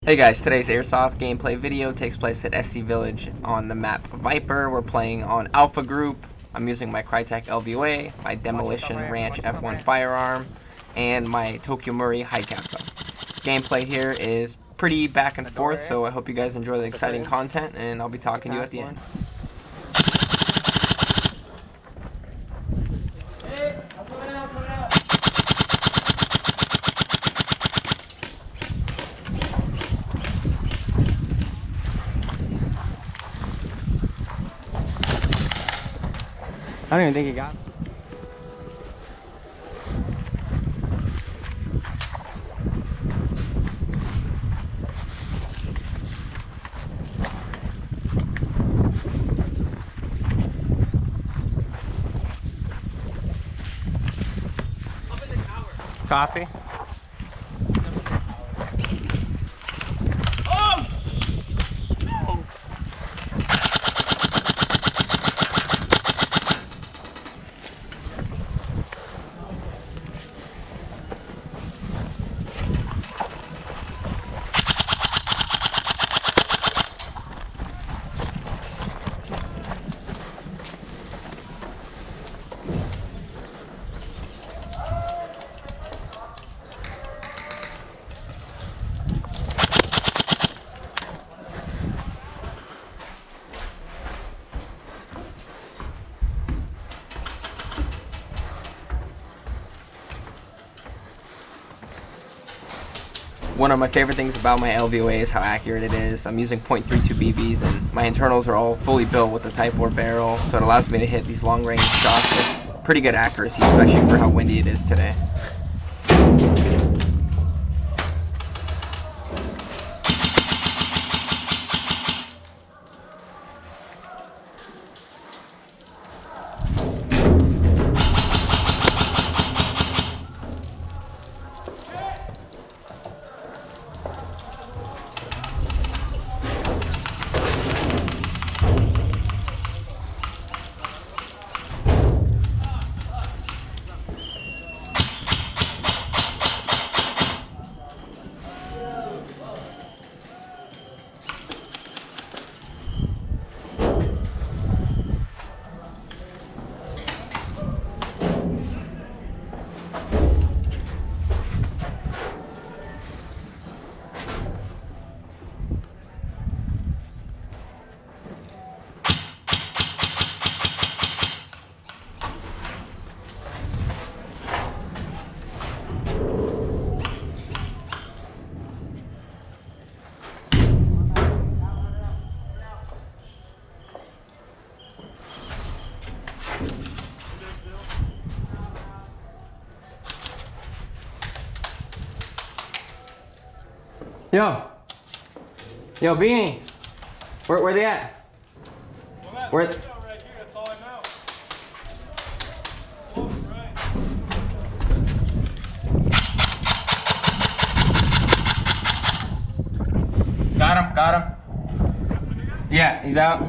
Hey guys, today's Airsoft gameplay video takes place at SC Village on the map Viper. We're playing on Alpha Group. I'm using my Krytac LVOA, my Demolition Ranch F1 firearm, and my Tokyo Marui Hi-Capa. Gameplay here is pretty back and forth, so I hope you guys enjoy the exciting content, and I'll be talking to you at the end. I don't even think he got it. Up in the tower. Copy. Oh! No! One of my favorite things about my LVOA is how accurate it is. I'm using .32 BBs and my internals are all fully built with the Type 4 barrel, so it allows me to hit these long range shots with pretty good accuracy, especially for how windy it is today. Yo, Beanie, where they at? Where? Right here, that's all I know. Oh, right. Got him. Yeah, he's out.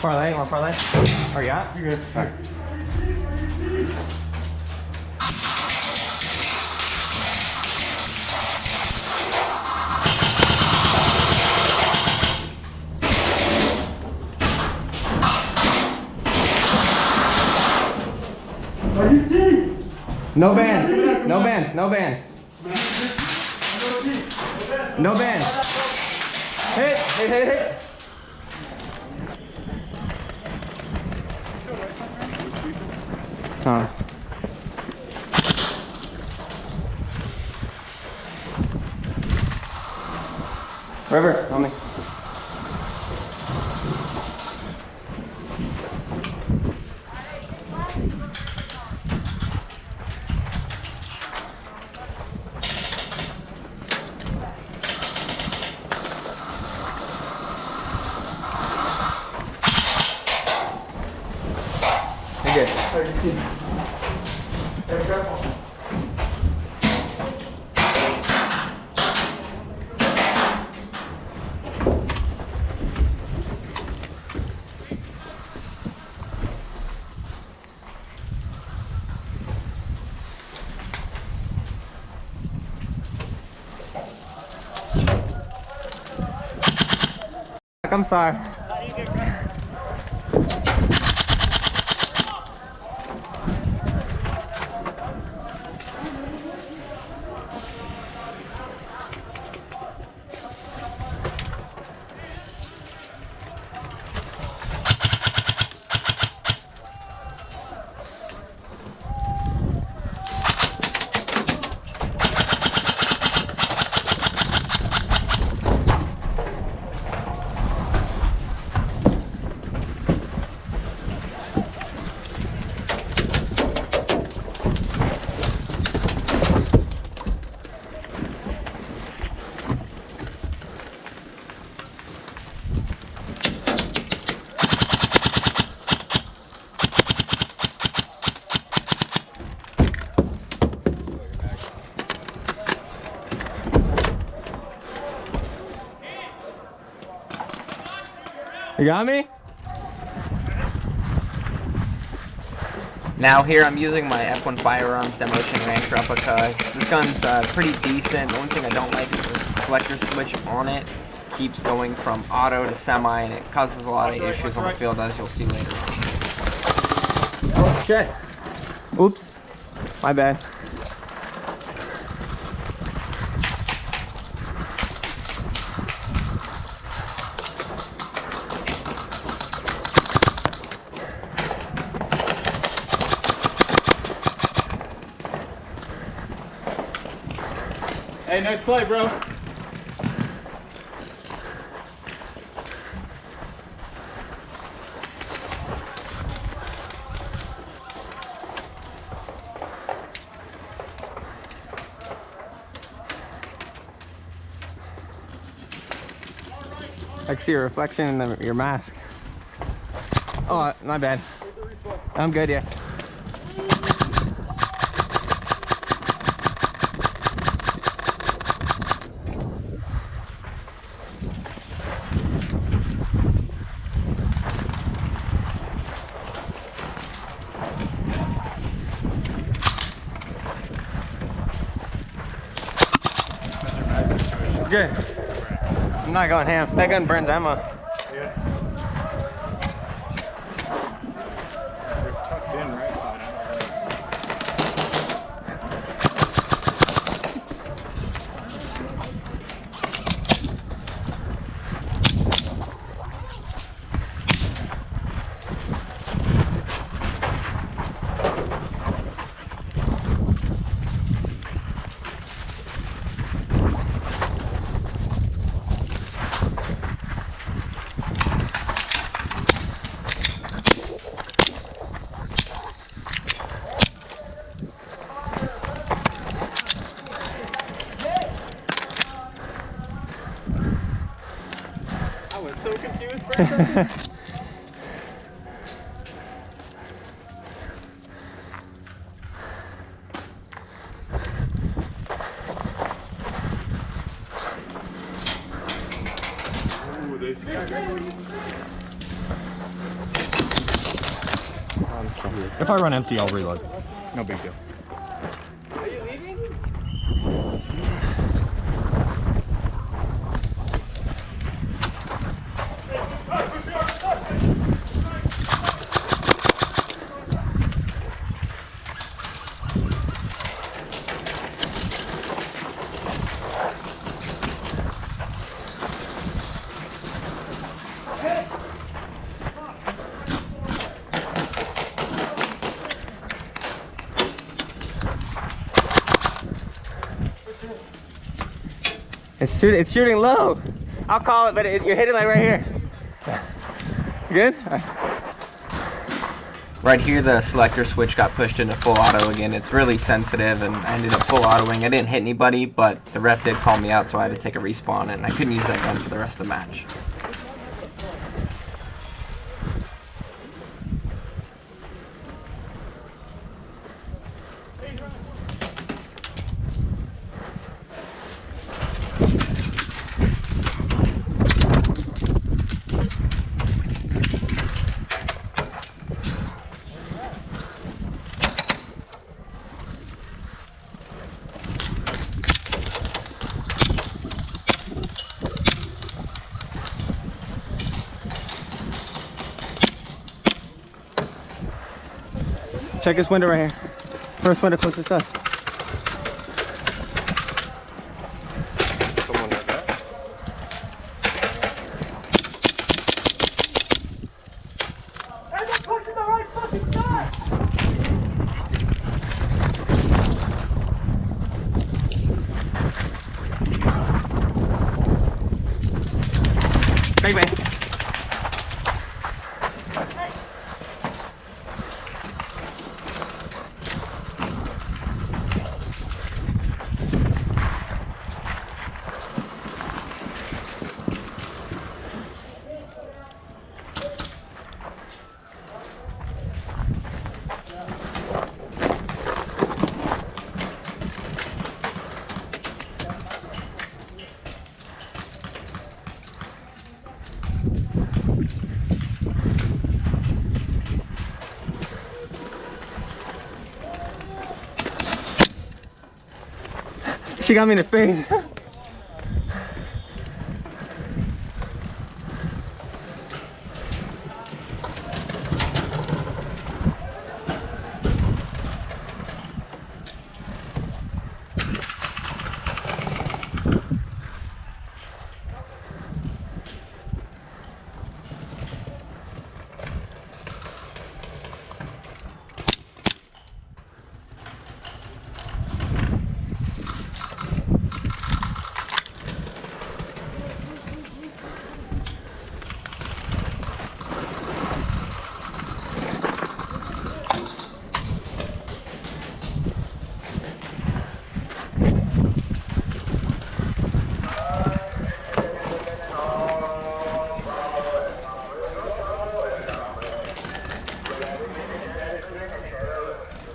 Parlay, you want parlay? Are you out? You're good. All right. No bands. No bands. No bands. No bands. Hit. Huh. River, on me. I'm sorry. You got me? Now here I'm using my F1 Firearms Demolition Ranch replica. This gun's pretty decent. The only thing I don't like is the selector switch on it keeps going from auto to semi, and it causes a lot of issues on the field, as you'll see later on. Oh shit. Oops. My bad. Hey, nice play, bro. I can see a reflection in your mask. Oh, my bad. I'm good, yeah. Good. I'm not going ham. That gun burns ammo. Yeah. They're tucked in, right? I was so confused for a second. Ooh, they If I run empty, I'll reload. No big deal. Are you leaving? It's shooting low. I'll call it, but you're hitting like right here. Good? Right here, the selector switch got pushed into full auto again. It's really sensitive, and I ended up full autoing. I didn't hit anybody, but the ref did call me out, so I had to take a respawn, and I couldn't use that gun for the rest of the match. Check this window right here. First window closest to us. Someone like that. Hey, they're pushing the right fucking side! Bang, bang. She got me in the face.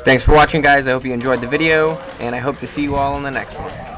Thanks for watching, guys. I hope you enjoyed the video, and I hope to see you all in the next one.